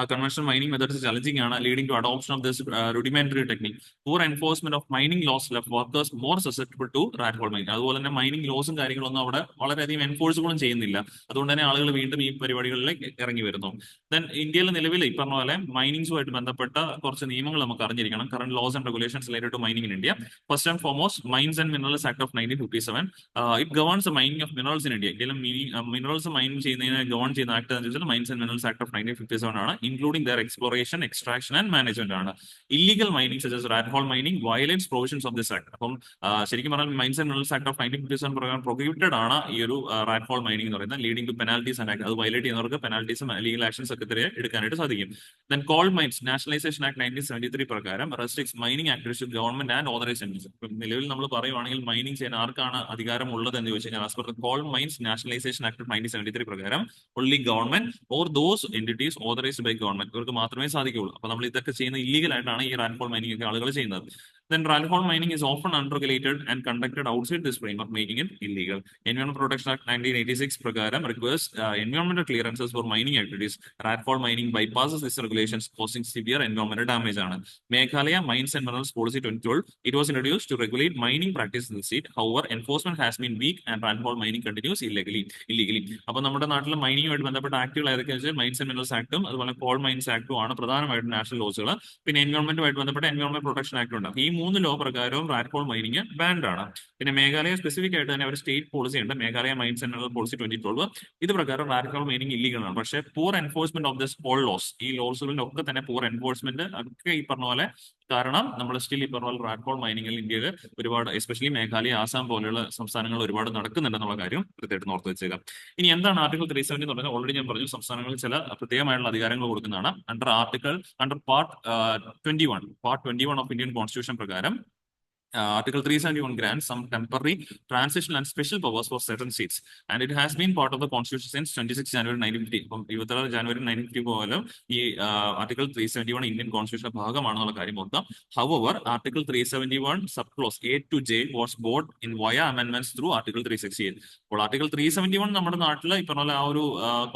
കൺവെൻഷണൽ മൈനിങ് മെത്തേഡ്സ് ചലഞ്ചിങ് ആണ്, leading to adoption of this rudimentary technique. Poor enforcement of mining laws left workers more susceptible to rat hole mining. അതുപോലെ തന്നെ മൈനിങ് ലോസും കാര്യങ്ങളൊന്നും അവിടെ വളരെയധികം എൻഫോഴ്സുകളും ചെയ്യുന്നില്ല. അതുകൊണ്ട് തന്നെ ആളുകൾ വീണ്ടും ഈ പരിപാടികളിലേക്ക് ഇറങ്ങി വരുന്നു. ദെൻ ഇന്ത്യയിൽ നിലവിൽ ഈ പറഞ്ഞ പോലെ മൈനിങ്സുമായിട്ട് ബന്ധപ്പെട്ട കുറച്ച് നിയമങ്ങൾ നമുക്ക് അറിഞ്ഞിരിക്കണം. Current laws and regulations related to mining in India. First and foremost, mines and minerals act of 1957. It governs mining of minerals in India. ഇന്ത്യയിലും മിനറൽസ് മൈനിങ് ചെയ്യുന്നതിനെ ഗവൺ ചെയ്യുന്ന ആക്ട് എന്ന് വെച്ചാൽ mines and minerals act of 1957 ആണ്. Including the exploration, extraction and management ആണ്. Illegal mining such as rat hole mining violates provisions of this act. അപ്പം ശരിക്കും പറഞ്ഞാൽ mines and minerals act of 1957 പ്രകാരം പ്രൊഹിബിറ്റഡ് ആണ് ഈ ഒരു റാറ്റ് ഹോൾ മൈനിങ് എന്ന് പറയുന്നത്. ലീഡിംഗ് ടു പെനാൽറ്റീസ് ആൻഡ് അത് വയലേറ്റ് ചെയ്യുന്നവർക്ക് പെനാൽറ്റീസും ലീഗൽ ആക്ഷൻസ് ഒക്കെ എടുക്കാനായിട്ട് സാധിക്കും. Then coal mines nationalisation act 1973 പ്രകാരം restricts mining activities government and authorised entities. നിലവിൽ നമ്മൾ പറയുവാണെങ്കിൽ മൈനിങ് ചെയ്യാൻ ആർക്കാണ് അധികാരം ഉള്ളത് എന്ന് ചോദിച്ചു കഴിഞ്ഞാൽ, as per coal mines nationalisation act 1973 പ്രകാരം only government or those entities authorized by government ഇവർക്ക് മാത്രമേ സാധിക്കുകയുള്ളൂ. അപ്പൊ നമ്മൾ ഇതൊക്കെ ചെയ്യുന്ന ഇല്ലീഗൽ ആയിട്ടാണ് ഈ റാറ്റ് ഹോൾ മൈനിങ് ഒക്കെ ആളുകൾ ചെയ്യുന്നത്. Then Ralhol mining is often unregulated and conducted outside this framework, making it illegal. Environment Protection Act 1986 പ്രകാരം requires environmental clearances for mining activities. Ralhol mining bypasses these regulations, causing severe environmental damage. Meghalaya Mines and Minerals Policy 2012, it was introduced to regulate mining practices in the state. However, enforcement has been weak and Ralhol mining continues illegally. അപ്പോൾ നമ്മുടെ നാട്ടിൽ മൈനിങ്ങുമായിട്ട് ബന്ധപ്പെട്ട ആക്ടുകൾ ഏതൊക്കെയാണെന്ന് വെച്ചാൽ mines and minerals ആക്ടും അതുപോലെ call mines ആക്ടും ആണ് പ്രധാനമായിട്ടും national ലോസുകൾ. പിന്നെ എൻവയോൺമെന്റുമായിട്ട് ബന്ധപ്പെട്ട എൻവയോൺമെന്റ് പ്രൊട്ടക്ഷൻ ആക്ട് ഉണ്ട്. ഈ 3 ലോ പ്രകാരവും റാറ്റ്കോൾ മൈനിങ് ബാൻഡ് ആണ്. പിന്നെ മേഘാലയ സ്പെസിഫിക് ആയിട്ട് തന്നെ ഒരു സ്റ്റേറ്റ് പോളിസി ഉണ്ട്, Meghalaya mines and mineral policy 2012. ഇത് പ്രകാരം റാറ്റ്കോൾ മൈനിങ് ഇല്ലീഗൽ ആണ്. പക്ഷേ poor enforcement of this all laws, ഈ ലോസുകളിലൊക്കെ തന്നെ പൂർ എൻഫോഴ്സ്മെന്റ് ഒക്കെ ഈ പറഞ്ഞ പോലെ കാരണം നമ്മൾ സ്റ്റിൽ ഈ പറഞ്ഞ പോലെ റാറ്റ്കോൾ മൈനിങ്ങിൽ ഇന്ത്യയിൽ ഒരുപാട് എസ്പെഷ്യലി മേഘാലയ, ആസാം പോലെയുള്ള സംസ്ഥാനങ്ങൾ ഒരുപാട് നടക്കുന്നുണ്ടെന്നുള്ള കാര്യം കൃത്യമായിട്ട് ഓർത്ത് വെച്ചേക്കാം. ഇനി എന്താണ് ആർട്ടിക്കിൾ 370 എന്ന് പറഞ്ഞാൽ ഓൾറെഡി ഞാൻ പറഞ്ഞു, സംസ്ഥാനങ്ങളിൽ ചില പ്രത്യേകമായുള്ള അധികാരങ്ങൾ കൊടുക്കുന്നതാണ്. Under part 21 of Indian constitution പ്രകാരം Article 371 grants some temporary, transitional and special powers for certain states, and it has been part of the constitution since 26 January 1950. അപ്പം 26 ജനുവരി 1950 പോലും ഈ ആർട്ടിക്കിൾ 371 ഇന്ത്യൻ കോൺസ്റ്റിറ്റ്യൂഷന്റെ ഭാഗമാണെന്നുള്ള കാര്യം ഓർക്കാം. However article 371 sub clause A to J was born in via അമെൻമെന്റ്സ് through article 368. അപ്പോൾ article 371 നമ്മുടെ നാട്ടിൽ ഈ പറഞ്ഞ പോലെ ആ ഒരു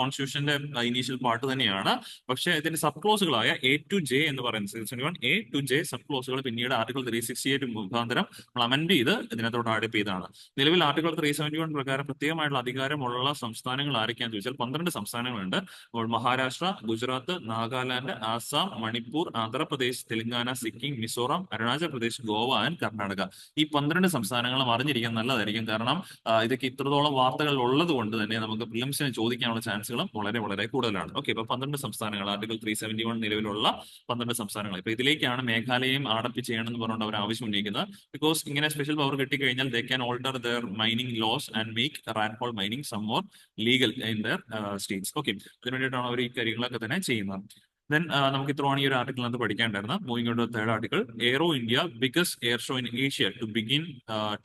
കോൺസ്റ്റിറ്റ്യൂഷന്റെ ഇനീഷ്യൽ പാർട്ട് തന്നെയാണ്. പക്ഷേ ഇതിന്റെ സബ് ക്ലോസുകളായ A to J എന്ന് പറയുന്നത് 371 A to J സബ് ക്ലോസുകൾ പിന്നീട് ആർട്ടിക്കിൾ 368 മുഖാന്തരം നമ്മൾ അമെൻഡ് ചെയ്ത് ഇതിനകത്തോട് ആഡ് ചെയ്താണ്. നിലവിൽ ആർട്ടിക്കിൾ 371 പ്രകാരം പ്രത്യേകമായിട്ടുള്ള അധികാരമുള്ള സംസ്ഥാനങ്ങൾ ആരൊക്കെയാണെന്ന് ചോദിച്ചാൽ 12 സംസ്ഥാനങ്ങളുണ്ട്. അപ്പോൾ മഹാരാഷ്ട്ര, ഗുജറാത്ത്, നാഗാലാൻഡ്, ആസാം, മണിപ്പൂർ, ആന്ധ്രാപ്രദേശ്, തെലങ്കാന, സിക്കിം, മിസോറാം, അരുണാചൽ പ്രദേശ്, ഗോവ ആൻഡ് കർണാടക. ഈ 12 സംസ്ഥാനങ്ങളും അറിഞ്ഞിരിക്കാൻ നല്ലതായിരിക്കും. കാരണം ഇതൊക്കെ ഇത്രത്തോളം വാർത്തകൾ ഉള്ളത് കൊണ്ട് തന്നെ നമുക്ക് പ്രിലിംസിന് ചോദിക്കാനുള്ള ചാൻസുകളും വളരെ വളരെ കൂടുതലാണ്. ഓക്കെ, ഇപ്പൊ 12 സംസ്ഥാനങ്ങൾ, ആർട്ടിക്കിൾ 371 നിലവിലുള്ള 12 സംസ്ഥാനങ്ങൾ. ഇപ്പൊ ഇതിലേക്കാണ് മേഘാലയയും ആടപ്പ് ചെയ്യണമെന്ന് പറഞ്ഞുകൊണ്ട് അവർ ആവശ്യം ഉന്നയിക്കുന്നത്. ബിക്കോസ് ഇങ്ങനെ സ്പെഷ്യൽ പവർ കിട്ടിക്കഴിഞ്ഞാൽ they can alter the mining laws and make rat hole mining some more legal in the states. Okay, അതിനു വേണ്ടിയിട്ടാണ് അവർ ഈ കാര്യങ്ങളൊക്കെ തന്നെ ചെയ്യുന്നത്. ദെൻ നമുക്ക് ഇത്രയാണ് ഈ ഒരു ആർട്ടിക്കിളിനകത്ത് പഠിക്കാണ്ടായിരുന്ന. Moving to third article, aero India biggest air show in Asia to begin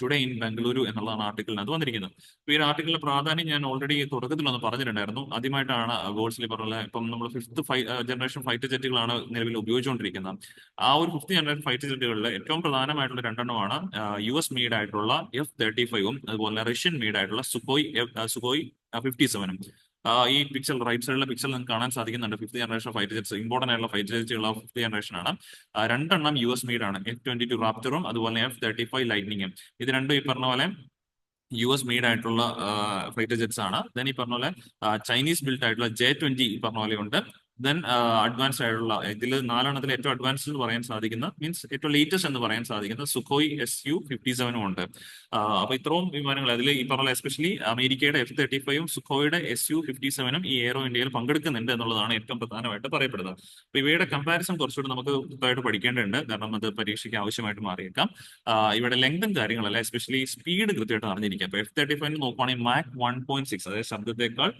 today in Bengaluru എന്നുള്ളതാണ് ആർട്ടിക്കിളിനകത്ത് വന്നിരിക്കുന്നത്. ഈ ഒരു ആർട്ടിക്കിളിന്റെ പ്രാധാന്യം ഞാൻ ഓൾറെഡി തുടക്കത്തിലൊന്ന് പറഞ്ഞിട്ടുണ്ടായിരുന്നു. ആദ്യമായിട്ടാണ് ഗോൾസിൽ പറഞ്ഞ ഇപ്പം നമ്മൾ 5th ജനറേഷൻ ഫൈറ്റർ ജെറ്റുകളാണ് നിലവിൽ ഉപയോഗിച്ചുകൊണ്ടിരിക്കുന്നത്. ആ ഒരു 5th ജനറേഷൻ ഫൈറ്റർ ജെറ്റുകളിൽ ഏറ്റവും പ്രധാനമായിട്ടുള്ള 2 US മെയ്ഡ് ആയിട്ടുള്ള F-35ഉം അതുപോലെ റഷ്യൻ മെയ്ഡ് ആയിട്ടുള്ള സുഖോയ് 57ഉം. ഈ പിക്ചർ റൈറ്റ് സൈഡിലെ പിക്ചറിൽ നിങ്ങൾക്ക് കാണാൻ സാധിക്കുന്നുണ്ട്. 5th generation fighter jets, important ആയിട്ടുള്ള ഫൈറ്റർ ജെറ്റുകൾ 5th ജനറേഷൻ ആണ്. 2 US മെയ്ഡ് ആണ്, F-22 റാപ്റ്ററും അതുപോലെ F-35 ലൈറ്റ്നിങ്ങും. ഇത് രണ്ടും ഈ പറഞ്ഞ പോലെ US മെയ്ഡ് ആയിട്ടുള്ള ഫൈറ്റർ ജെറ്റ്സ് ആണ്. ദെൻ ഈ പറഞ്ഞ പോലെ ചൈനീസ് ബിൽഡ് ആയിട്ടുള്ള J-20 ഈ പറഞ്ഞ പോലെ ഉണ്ട്. ദെൻ അഡ്വാൻസ്ഡ് ആയിട്ടുള്ള ഇതിൽ 4 ഏറ്റവും അഡ്വാൻസ്ഡ് എന്ന് പറയാൻ സാധിക്കുന്ന, മീൻസ് ഏറ്റവും ലേറ്റസ്റ്റ് എന്ന് പറയാൻ സാധിക്കുന്ന സുഖോയ് Su-57 ഉണ്ട്. അപ്പൊ ഇത്രയും വിമാനങ്ങൾ അതിൽ ഈ പറഞ്ഞ എസ്പെഷ്യലി അമേരിക്കയുടെ F-35ഉം സുഖോയുടെ Su-57ഉം ഈ എയ്റോ ഇന്ത്യയിൽ പങ്കെടുക്കുന്നുണ്ട് എന്നുള്ളതാണ് ഏറ്റവും പ്രധാനമായിട്ട് പറയപ്പെടുന്നത്. അപ്പൊ ഇവയുടെ കമ്പാരിസൺ കുറച്ചുകൂടി നമുക്ക് കൃത്യമായിട്ട് പഠിക്കേണ്ടതുണ്ട്. കാരണം അത് പരീക്ഷയ്ക്ക് ആവശ്യമായിട്ട് മാറിയേക്കാം. ഇവിടെ ലെങ്തും കാര്യങ്ങളല്ല, എസ്പെഷ്യലി സ്പീഡ് കൃത്യമായിട്ട് അറിഞ്ഞിരിക്കാം. അപ്പൊ F-35 നോക്കുവാണെങ്കിൽ മാക് 1.6, അതായത് ശബ്ദത്തെക്കാൾ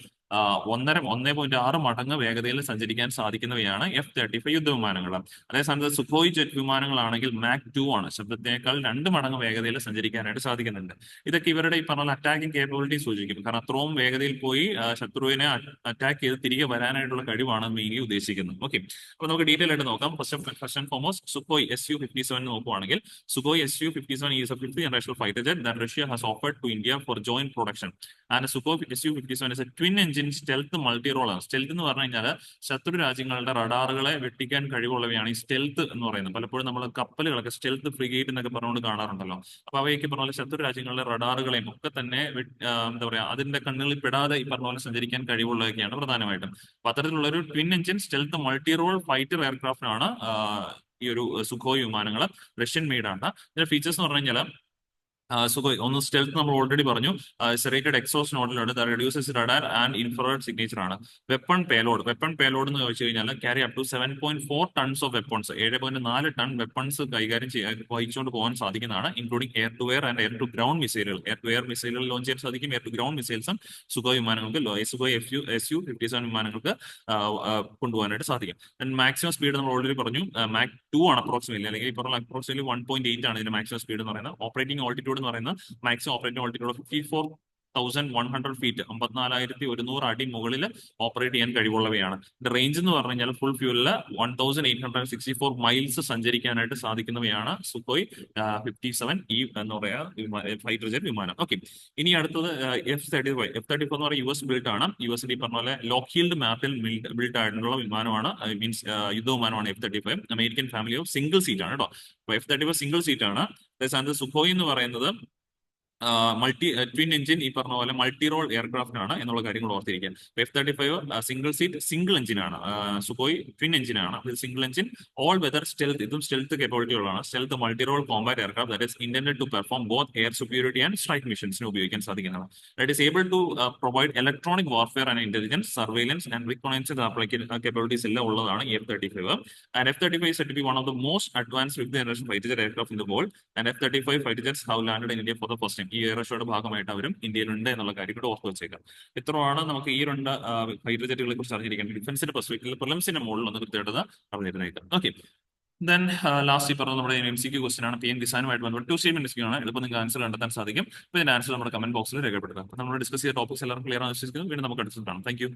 1.6 മടങ്ങ് വേഗതയിൽ സഞ്ചരിക്കാൻ സാധിക്കുന്നവയാണ് F-35 യുദ്ധവിമാനങ്ങൾ. അതേസമയത്ത് സുഖോയ് ജെറ്റ് വിമാനങ്ങളാണെങ്കിൽ മാക് 2 ആണ്, ശബ്ദത്തേക്കാൾ 2 മടങ്ങ് വേഗതയിൽ സഞ്ചരിക്കാനായിട്ട് സാധിക്കുന്നുണ്ട്. ഇതൊക്കെ ഇവരുടെ ഈ പറഞ്ഞ അറ്റാക്കിംഗ് കേപ്പബിലിറ്റി സൂചിക്കും. കാരണം അത്രയും വേഗതയിൽ പോയി ശത്രുവിനെ അറ്റാക്ക് ചെയ്ത് തിരികെ വരാനായിട്ടുള്ള കഴിവാണ് മെയിൻലി ഉദ്ദേശിക്കുന്നത്. ഓക്കെ, അപ്പൊ നമുക്ക് ഡീറ്റെയിൽ ആയിട്ട് നോക്കാം. First and foremost Sukhoi Su-57 നോക്കുവാണെങ്കിൽ, Sukhoi Su-57 is a 5th generation fighter jet that Russia has offered to India for joint production. And Sukhoi Su-57 is a twin engine stealth multi-role ആണ്. Stealth എന്ന് പറഞ്ഞു കഴിഞ്ഞാൽ ശത്രു രാജ്യങ്ങളുടെ റഡാറുകളെ വെട്ടിക്കാൻ കഴിവുള്ളവയാണ് ഈ stealth എന്ന് പറയുന്നത്. പലപ്പോഴും നമ്മൾ കപ്പലുകളൊക്കെ സ്റ്റെൽത്ത് ഫ്രിഗേറ്റ് എന്നൊക്കെ പറഞ്ഞുകൊണ്ട് കാണാറുണ്ടല്ലോ. അപ്പൊ അവയൊക്കെ പറഞ്ഞ പോലെ ശത്രു രാജ്യങ്ങളുടെ റഡാറുകളെയും ഒക്കെ തന്നെ എന്താ പറയാ, അതിന്റെ കണ്ണുകളിൽ പെടാതെ ഈ പറഞ്ഞ പോലെ സഞ്ചരിക്കാൻ കഴിവുള്ളതൊക്കെയാണ് പ്രധാനമായിട്ടും. അപ്പൊ അത്തരത്തിലുള്ള ഒരു twin engine stealth multi role fighter aircraft ആണ് ഈ ഒരു സുഖോയ് വിമാനങ്ങൾ. റഷ്യൻ മെയ്ഡ് ആണ്. ഇതിന്റെ ഫീച്ചേഴ്സ് എന്ന് പറഞ്ഞു കഴിഞ്ഞാൽ സുഖോയ് ഒന്ന് സ്റ്റെൽത്ത് നമ്മൾ ഓൾറെഡി പറഞ്ഞു. സെറേറ്റഡ് എക്സോസ്റ്റ് നോഡിലുണ്ട്, reduces radar and infrared signature ആണ്. വെപ്പൺ പേലോഡ് എന്ന് ചോദിച്ചു കഴിഞ്ഞാൽ carry up to 7.4 tons of weapons, 7.4 ton weapons കൈകാര്യം വഹിച്ചുകൊണ്ട് പോകാൻ സാധിക്കുന്നതാണ്. Including air to air and air to ground മിസൈലുകൾ. എയർ ടു എയർ മിസൈലുകൾ ലോഞ്ച് ചെയ്യാൻ സാധിക്കും. എയർ ടു ഗ്രൗണ്ട് മിസൈൽസും സുഖോയ് വിമാനങ്ങൾക്ക്, സുഖോയ് Su-57 വിമാനങ്ങൾക്ക് കൊണ്ടുപോകാനായിട്ട് സാധിക്കും. മാക്സിമം സ്പീഡ് നമ്മൾ ഓൾറെഡി പറഞ്ഞു, മാക് 2 ആണ് അപ്രോക്സിമേറ്റ്ലി, അല്ലെങ്കിൽ ഈ പറഞ്ഞ അപ്രോക്സിമേറ്റ്ലി 1.8 ആണ് ഇതിന്റെ മാക്സിമം സ്പീഡ് എന്ന് പറയുന്നത്. ഓപ്പറേറ്റിംഗ് ഓൾട്ടിറ്റ്യൂഡ് എന്ന് പറയുന്നത് മാക്സിമം ഓപ്പറേറ്റിംഗ് ഓൾട്ടിറ്റ്യൂഡ് 54 54,100 ഫീറ്റ്, 54,100 അടി മുകളിൽ ഓപ്പറേറ്റ് ചെയ്യാൻ കഴിവുള്ളവയാണ്. റേഞ്ച് എന്ന് പറഞ്ഞു കഴിഞ്ഞാൽ ഫുൾ ഫ്യൂലില് 1864 മൈൽസ് സഞ്ചരിക്കാനായിട്ട് സാധിക്കുന്നവയാണ് സുഖോയ് 57 എന്ന് പറയാ ഫൈറ്റർ ജെറ്റ് വിമാനം. ഓക്കെ, ഇനി അടുത്തത് F-35. F-34 എന്ന് പറയുന്നത് US ബിൽഡ് ആണ്. US ഈ പറഞ്ഞ പോലെ ലോക്ഹീൽഡ് മാർട്ടിൻ ബിൽഡ് ആയിട്ടുള്ള വിമാനമാണ്. മീൻസ് യുദ്ധവിമാനമാണ് F-35. American family of single seat ആണ് കേട്ടോ. അപ്പൊ F-35 സിംഗിൾ സീറ്റ് ആണ്. സുഖോയ് എന്ന് പറയുന്നത് ട്വിൻ എഞ്ചിൻ, ഈ പറഞ്ഞ പോലെ മൾട്ടി റോൾ എയർക്രാഫ്റ്റ് ആണ് എന്നുള്ള കാര്യങ്ങൾ ഓർത്തിരിക്കുക. F-35 single seat single engine ആണ്. സുഖോയ് ട്വിൻ എഞ്ചിൻ ആണ്. Single engine all weather stealth, ഇതും സ്റ്റെൽത്ത് കേപ്പബിലിറ്റി ഉള്ളതാണ്. Stealth multi role combat aircraft that is intended to perform both air superiority and strike മിഷൻസിന് ഉപയോഗിക്കാൻ സാധിക്കുന്നതാണ്. That is able to provide electronic warfare and intelligence, surveillance and reconnaissance capabilities എല്ലാം ഉള്ളതാണ് ഈ F-35. And F-35 is said to be one of the most advanced fifth generation fighter jet aircraft in the world. And F-35 fighter jets have landed in India for the first time. ഈ air ഷോയുടെ ഭാഗമായിട്ട് അവരും ഇന്ത്യയിലുണ്ട് എന്നുള്ള കാര്യം കൂടെ ഓർത്ത് വെച്ചേക്കാം. ഇത്രയാണ് നമുക്ക് ഈ രണ്ട് ഫൈറ്റർ ജെറ്റുകളെ കുറിച്ച് അറിഞ്ഞിരിക്കുന്നത്. ഡിഫൻസിന്റെ പെർസ്പെക്ടീവിൽ പ്രിലിംസിന്റെ മുകളിൽ ഒന്ന് കൃത്യമായിട്ട് അറിഞ്ഞിരുന്നേക്കാം. ഓക്കെ, ദെൻ ലാസ്റ്റ് ഈ പറഞ്ഞ നമ്മുടെ MCQ ക്വസ്റ്റൻ ആണ്. PM കിസാനുമായിട്ട് ബന്ധപ്പെട്ട് 2 സ്റ്റേറ്റ്മെന്റ് ആണ്. എളുപ്പം നിങ്ങൾക്ക് ആൻസർ കണ്ടെത്താൻ സാധിക്കും. അപ്പോൾ ഇതിന്റെ ആൻസർ നമ്മുടെ കമന്റ് ബോക്സിൽ രേഖപ്പെടുത്താം. അപ്പോൾ നമ്മൾ ഡിസ്കസ് ചെയ്ത ടോപ്പിക്സ് എല്ലാവർക്കും ക്ലിയർ ആണ് വിശ്വസിക്കുന്നു. വീണ്ടും നമുക്ക് അടുത്ത് കാണാം. Thank you.